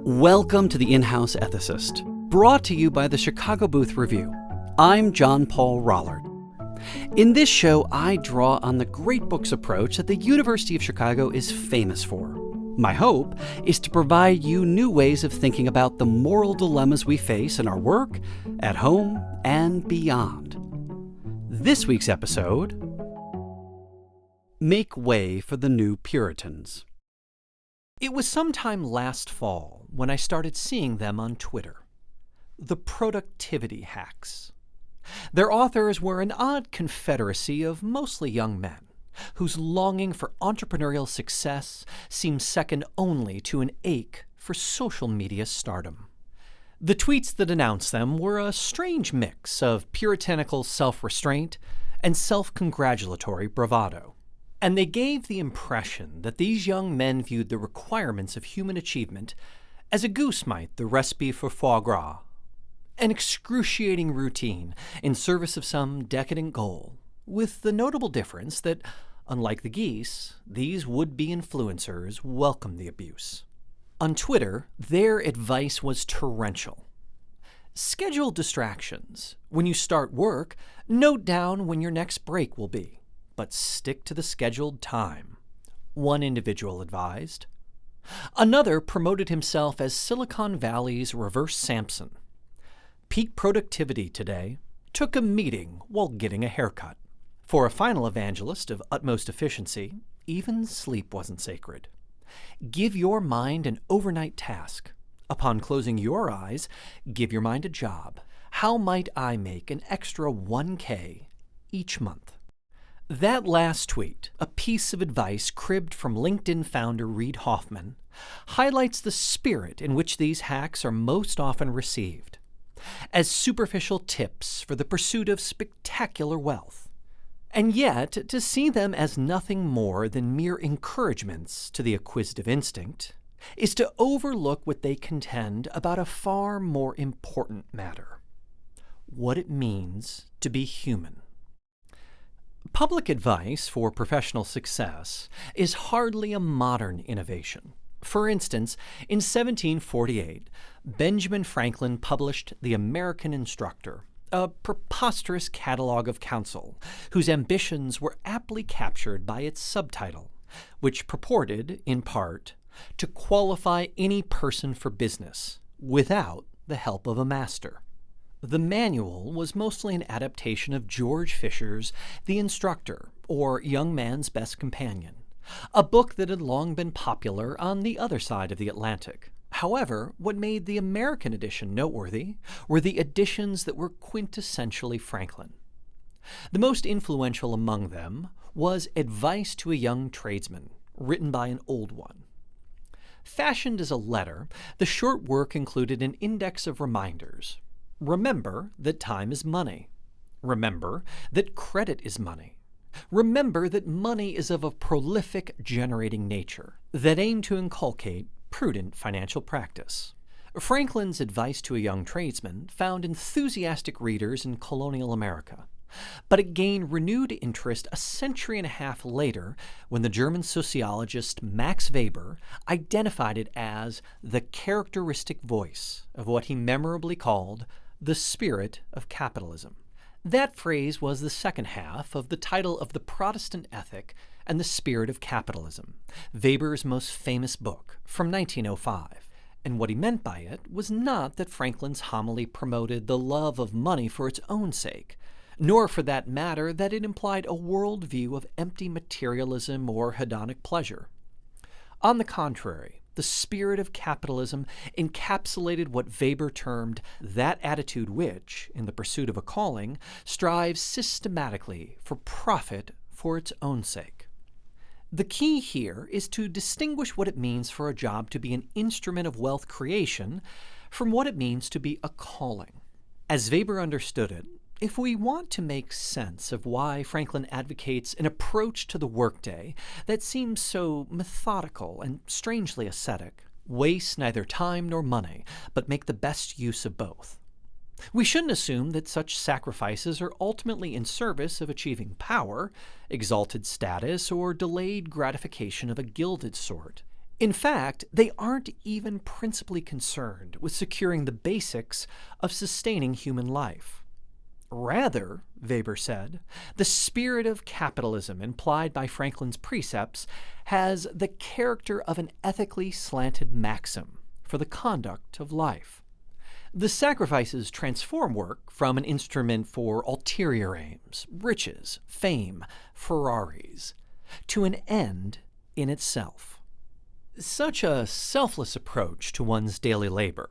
Welcome to the In-House Ethicist, brought to you by the Chicago Booth Review. I'm Paul Rollert. In this show, I draw on the great books approach that the University of Chicago is famous for. My hope is to provide you new ways of thinking about the moral dilemmas we face in our work, at home, and beyond. This week's episode: Make Way for the New Puritans. It was sometime last fall when I started seeing them on Twitter. The productivity hacks. Their authors were an odd confederacy of mostly young men, whose longing for entrepreneurial success seemed second only to an ache for social media stardom. The tweets that announced them were a strange mix of puritanical self-restraint and self-congratulatory bravado. And they gave the impression that these young men viewed the requirements of human achievement as a goose might the recipe for foie gras, an excruciating routine in service of some decadent goal, with the notable difference that, unlike the geese, these would-be influencers welcomed the abuse. On Twitter, their advice was torrential. Schedule distractions. When you start work, note down when your next break will be, but stick to the scheduled time, one individual advised. Another promoted himself as Silicon Valley's reverse Samson. Peak productivity today, took a meeting while getting a haircut. For a final evangelist of utmost efficiency, even sleep wasn't sacred. Give your mind an overnight task. Upon closing your eyes, give your mind a job. How might I make an extra 1K each month? That last tweet, a piece of advice cribbed from LinkedIn founder Reid Hoffman, highlights the spirit in which these hacks are most often received, as superficial tips for the pursuit of spectacular wealth, and yet to see them as nothing more than mere encouragements to the acquisitive instinct is to overlook what they contend about a far more important matter: what it means to be human. Public advice for professional success is hardly a modern innovation. For instance, in 1748, Benjamin Franklin published The American Instructor, a preposterous catalog of counsel whose ambitions were aptly captured by its subtitle, which purported, in part, to qualify any person for business without the help of a master. The manual was mostly an adaptation of George Fisher's The Instructor, or Young Man's Best Companion, a book that had long been popular on the other side of the Atlantic. However, what made the American edition noteworthy were the editions that were quintessentially Franklin. The most influential among them was Advice to a Young Tradesman, written by an old one. Fashioned as a letter, the short work included an index of reminders. Remember that time is money. Remember that credit is money. Remember that money is of a prolific, generating nature that aimed to inculcate prudent financial practice. Franklin's Advice to a Young Tradesman found enthusiastic readers in colonial America, but it gained renewed interest a century and a half later when the German sociologist Max Weber identified it as the characteristic voice of what he memorably called the spirit of capitalism. That phrase was the second half of the title of The Protestant Ethic and the Spirit of Capitalism, Weber's most famous book from 1905. And what he meant by it was not that Franklin's homily promoted the love of money for its own sake, nor for that matter that it implied a worldview of empty materialism or hedonic pleasure. On the contrary, the spirit of capitalism encapsulated what Weber termed that attitude which, in the pursuit of a calling, strives systematically for profit for its own sake. The key here is to distinguish what it means for a job to be an instrument of wealth creation from what it means to be a calling. As Weber understood it, if we want to make sense of why Franklin advocates an approach to the workday that seems so methodical and strangely ascetic, waste neither time nor money, but make the best use of both, we shouldn't assume that such sacrifices are ultimately in service of achieving power, exalted status, or delayed gratification of a gilded sort. In fact, they aren't even principally concerned with securing the basics of sustaining human life. Rather, Weber said, the spirit of capitalism implied by Franklin's precepts has the character of an ethically slanted maxim for the conduct of life. The sacrifices transform work from an instrument for ulterior aims, riches, fame, Ferraris, to an end in itself. Such a selfless approach to one's daily labor,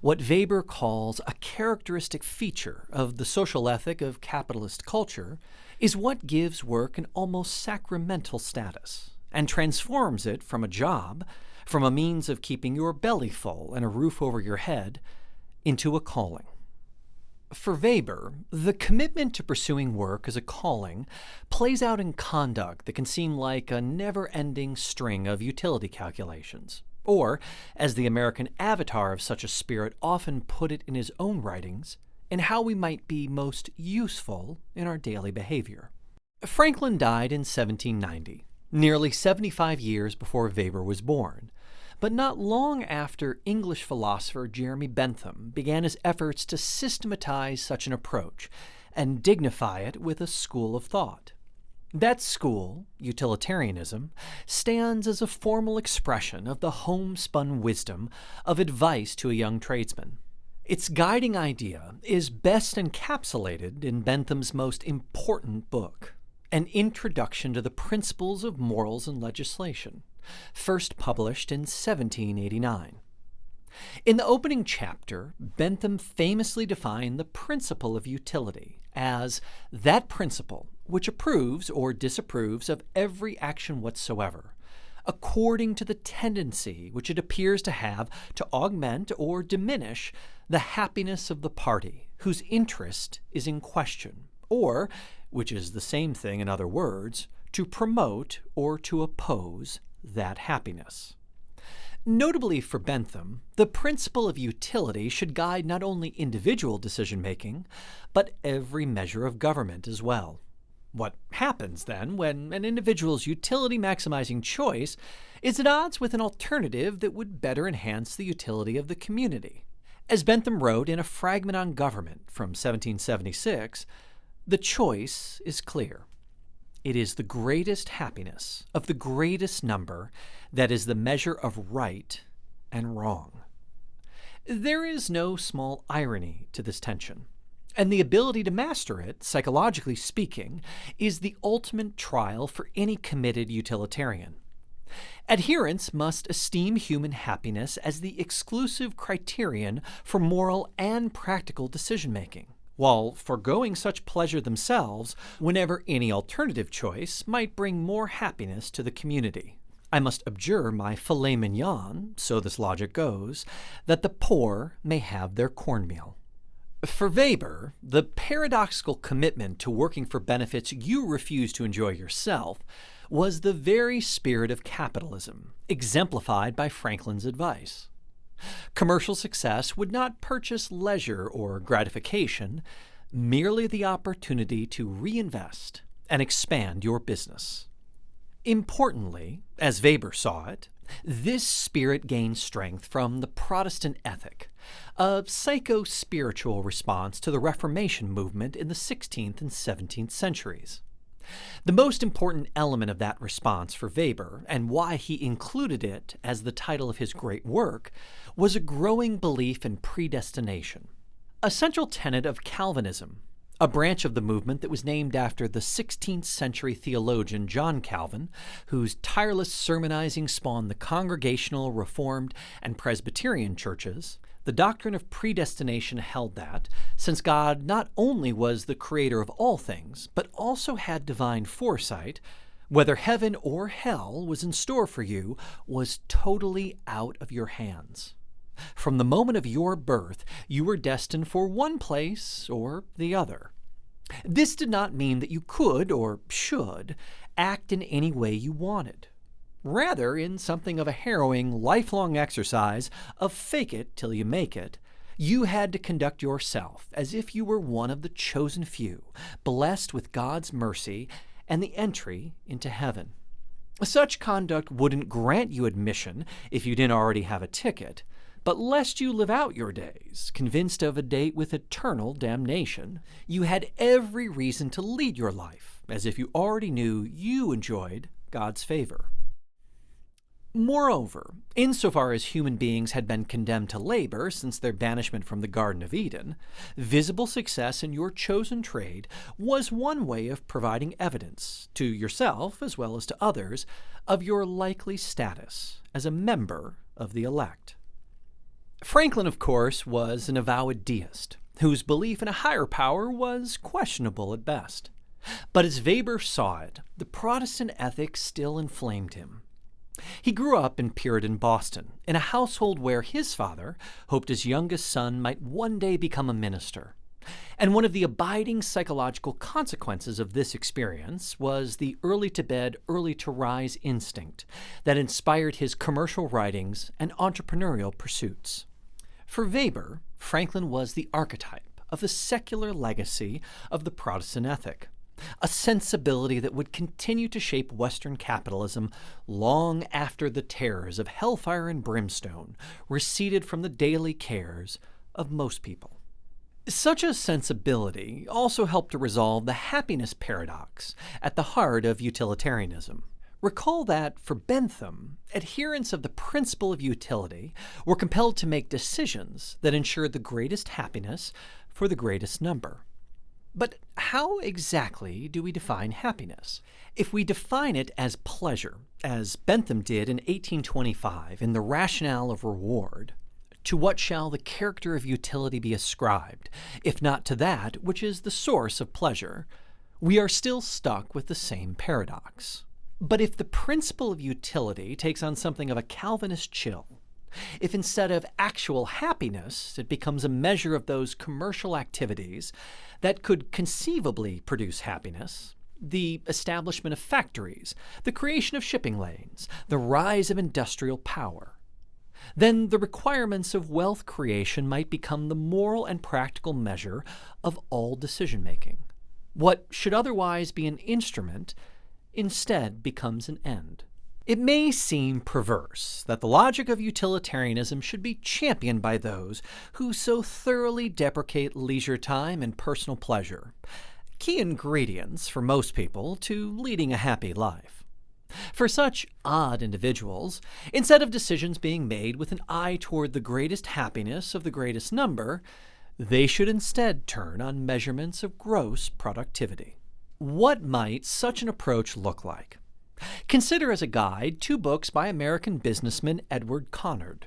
what Weber calls a characteristic feature of the social ethic of capitalist culture, is what gives work an almost sacramental status and transforms it from a job, from a means of keeping your belly full and a roof over your head, into a calling. For Weber, the commitment to pursuing work as a calling plays out in conduct that can seem like a never-ending string of utility calculations, or, as the American avatar of such a spirit often put it in his own writings, in how we might be most useful in our daily behavior. Franklin died in 1790, nearly 75 years before Weber was born, but not long after English philosopher Jeremy Bentham began his efforts to systematize such an approach and dignify it with a school of thought. That school, utilitarianism, stands as a formal expression of the homespun wisdom of advice to a young tradesman. Its guiding idea is best encapsulated in Bentham's most important book, An Introduction to the Principles of Morals and Legislation, first published in 1789. In the opening chapter, Bentham famously defined the principle of utility as that principle which approves or disapproves of every action whatsoever, according to the tendency which it appears to have to augment or diminish the happiness of the party whose interest is in question, or, which is the same thing in other words, to promote or to oppose that happiness. Notably for Bentham, the principle of utility should guide not only individual decision-making, but every measure of government as well. What happens, then, when an individual's utility-maximizing choice is at odds with an alternative that would better enhance the utility of the community? As Bentham wrote in a fragment on government from 1776, the choice is clear. It is the greatest happiness of the greatest number that is the measure of right and wrong. There is no small irony to this tension, and the ability to master it, psychologically speaking, is the ultimate trial for any committed utilitarian. Adherents must esteem human happiness as the exclusive criterion for moral and practical decision-making, while foregoing such pleasure themselves whenever any alternative choice might bring more happiness to the community. I must abjure my filet mignon, so this logic goes, that the poor may have their cornmeal. For Weber, the paradoxical commitment to working for benefits you refuse to enjoy yourself was the very spirit of capitalism, exemplified by Franklin's advice. Commercial success would not purchase leisure or gratification, merely the opportunity to reinvest and expand your business. Importantly, as Weber saw it, this spirit gained strength from the Protestant ethic, a psycho-spiritual response to the Reformation movement in the 16th and 17th centuries. The most important element of that response for Weber, and why he included it as the title of his great work, was a growing belief in predestination, a central tenet of Calvinism, a branch of the movement that was named after the 16th century theologian John Calvin, whose tireless sermonizing spawned the Congregational, Reformed, and Presbyterian churches. The doctrine of predestination held that, since God not only was the creator of all things, but also had divine foresight, whether heaven or hell was in store for you was totally out of your hands. From the moment of your birth, you were destined for one place or the other. This did not mean that you could or should act in any way you wanted. Rather, in something of a harrowing, lifelong exercise of fake it till you make it, you had to conduct yourself as if you were one of the chosen few, blessed with God's mercy and the entry into heaven. Such conduct wouldn't grant you admission if you didn't already have a ticket, but lest you live out your days, convinced of a date with eternal damnation, you had every reason to lead your life as if you already knew you enjoyed God's favor. Moreover, insofar as human beings had been condemned to labor since their banishment from the Garden of Eden, visible success in your chosen trade was one way of providing evidence, to yourself as well as to others, of your likely status as a member of the elect. Franklin, of course, was an avowed deist, whose belief in a higher power was questionable at best. But as Weber saw it, the Protestant ethic still inflamed him. He grew up in Puritan Boston, in a household where his father hoped his youngest son might one day become a minister. And one of the abiding psychological consequences of this experience was the early-to-bed, early-to-rise instinct that inspired his commercial writings and entrepreneurial pursuits. For Weber, Franklin was the archetype of the secular legacy of the Protestant ethic, a sensibility that would continue to shape Western capitalism long after the terrors of hellfire and brimstone receded from the daily cares of most people. Such a sensibility also helped to resolve the happiness paradox at the heart of utilitarianism. Recall that, for Bentham, adherents of the principle of utility were compelled to make decisions that ensured the greatest happiness for the greatest number. But how exactly do we define happiness? If we define it as pleasure, as Bentham did in 1825 in The Rationale of Reward, to what shall the character of utility be ascribed, if not to that which is the source of pleasure? We are still stuck with the same paradox. But if the principle of utility takes on something of a Calvinist chill, if instead of actual happiness it becomes a measure of those commercial activities that could conceivably produce happiness, the establishment of factories, the creation of shipping lanes, the rise of industrial power, then the requirements of wealth creation might become the moral and practical measure of all decision-making. What should otherwise be an instrument instead becomes an end. It may seem perverse that the logic of utilitarianism should be championed by those who so thoroughly deprecate leisure time and personal pleasure, key ingredients for most people to leading a happy life. For such odd individuals, instead of decisions being made with an eye toward the greatest happiness of the greatest number, they should instead turn on measurements of gross productivity. What might such an approach look like? Consider as a guide 2 books by American businessman Edward Conard.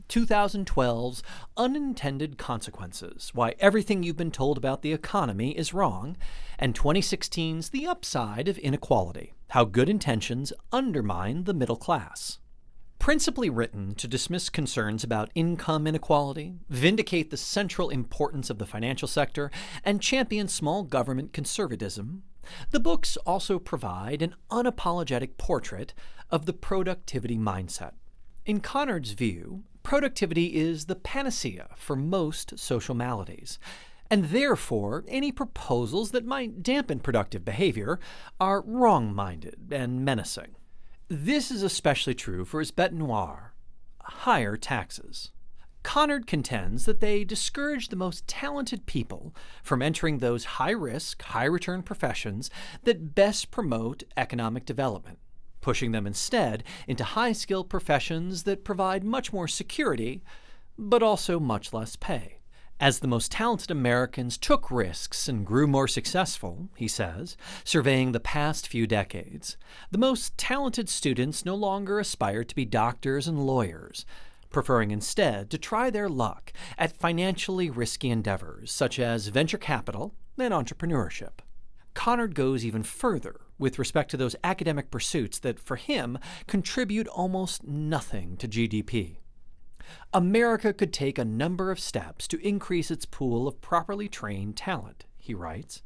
2012's Unintended Consequences, Why Everything You've Been Told About the Economy is Wrong, and 2016's The Upside of Inequality, How Good Intentions Undermine the Middle Class. Principally written to dismiss concerns about income inequality, vindicate the central importance of the financial sector, and champion small government conservatism, the books also provide an unapologetic portrait of the productivity mindset. In Conard's view, productivity is the panacea for most social maladies, and therefore any proposals that might dampen productive behavior are wrong-minded and menacing. This is especially true for his bête noire, higher taxes. Conard contends that they discourage the most talented people from entering those high-risk, high-return professions that best promote economic development, pushing them instead into high-skilled professions that provide much more security, but also much less pay. As the most talented Americans took risks and grew more successful, he says, surveying the past few decades, the most talented students no longer aspired to be doctors and lawyers, preferring instead to try their luck at financially risky endeavors such as venture capital and entrepreneurship. Conard goes even further with respect to those academic pursuits that, for him, contribute almost nothing to GDP. America could take a number of steps to increase its pool of properly trained talent, he writes.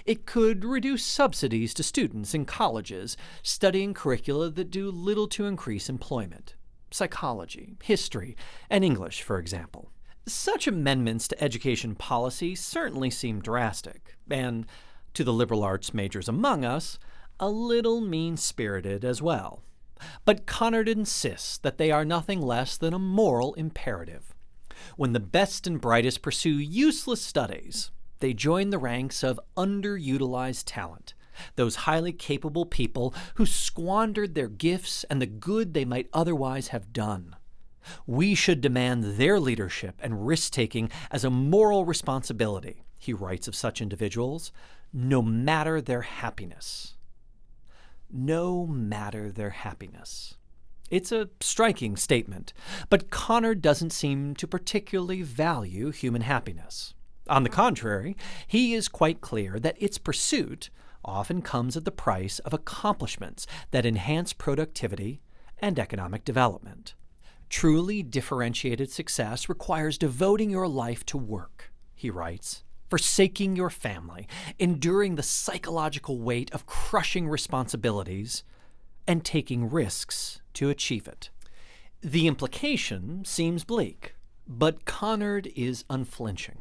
It could reduce subsidies to students in colleges studying curricula that do little to increase employment. Psychology, history, and English, for example. Such amendments to education policy certainly seem drastic, and, to the liberal arts majors among us, a little mean-spirited as well. but Conard insists that they are nothing less than a moral imperative. When the best and brightest pursue useless studies, they join the ranks of underutilized talent, those highly capable people who squandered their gifts and the good they might otherwise have done. We should demand their leadership and risk-taking as a moral responsibility, he writes of such individuals, no matter their happiness. No matter their happiness. It's a striking statement, but Conard doesn't seem to particularly value human happiness. On the contrary, he is quite clear that its pursuit often comes at the price of accomplishments that enhance productivity and economic development. Truly differentiated success requires devoting your life to work, he writes, forsaking your family, enduring the psychological weight of crushing responsibilities, and taking risks to achieve it. The implication seems bleak, but Conard is unflinching.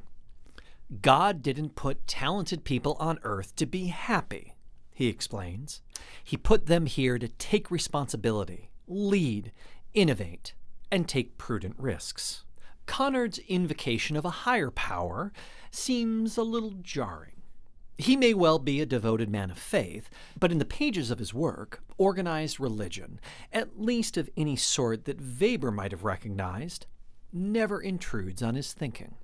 God didn't put talented people on earth to be happy, he explains. He put them here to take responsibility, lead, innovate, and take prudent risks. Conard's invocation of a higher power seems a little jarring. He may well be a devoted man of faith, but in the pages of his work, organized religion, at least of any sort that Weber might have recognized, never intrudes on his thinking.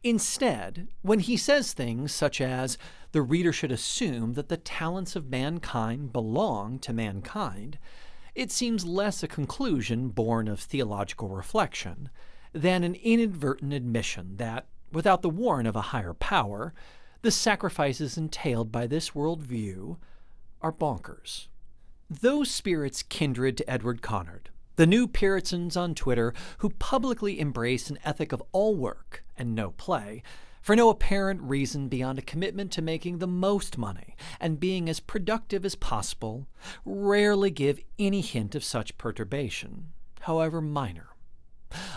Instead, when he says things such as, the reader should assume that the talents of mankind belong to mankind, it seems less a conclusion born of theological reflection than an inadvertent admission that, without the warrant of a higher power, the sacrifices entailed by this worldview are bonkers. Those spirits kindred to Edward Conard, the new Puritans on Twitter who publicly embrace an ethic of all work and no play, for no apparent reason beyond a commitment to making the most money and being as productive as possible, rarely give any hint of such perturbation, however minor.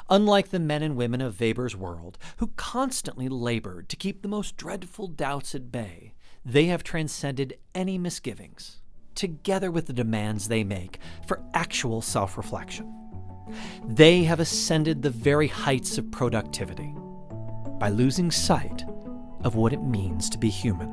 Unlike the men and women of Weber's world, who constantly labored to keep the most dreadful doubts at bay, they have transcended any misgivings, together with the demands they make for actual self-reflection. They have ascended the very heights of productivity by losing sight of what it means to be human.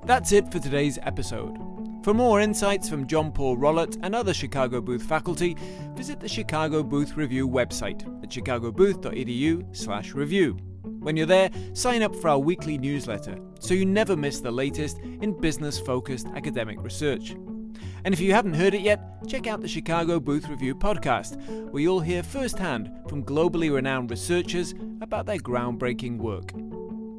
That's it for today's episode. For more insights from John Paul Rollert and other Chicago Booth faculty, visit the Chicago Booth Review website at chicagobooth.edu/review. When you're there, sign up for our weekly newsletter so you never miss the latest in business-focused academic research. And if you haven't heard it yet, check out the Chicago Booth Review podcast, where you'll hear firsthand from globally renowned researchers about their groundbreaking work.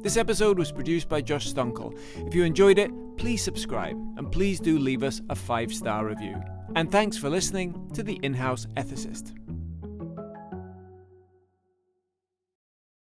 This episode was produced by Josh Stunkel. If you enjoyed it, please subscribe and please do leave us a 5-star review. And thanks for listening to the In-House Ethicist.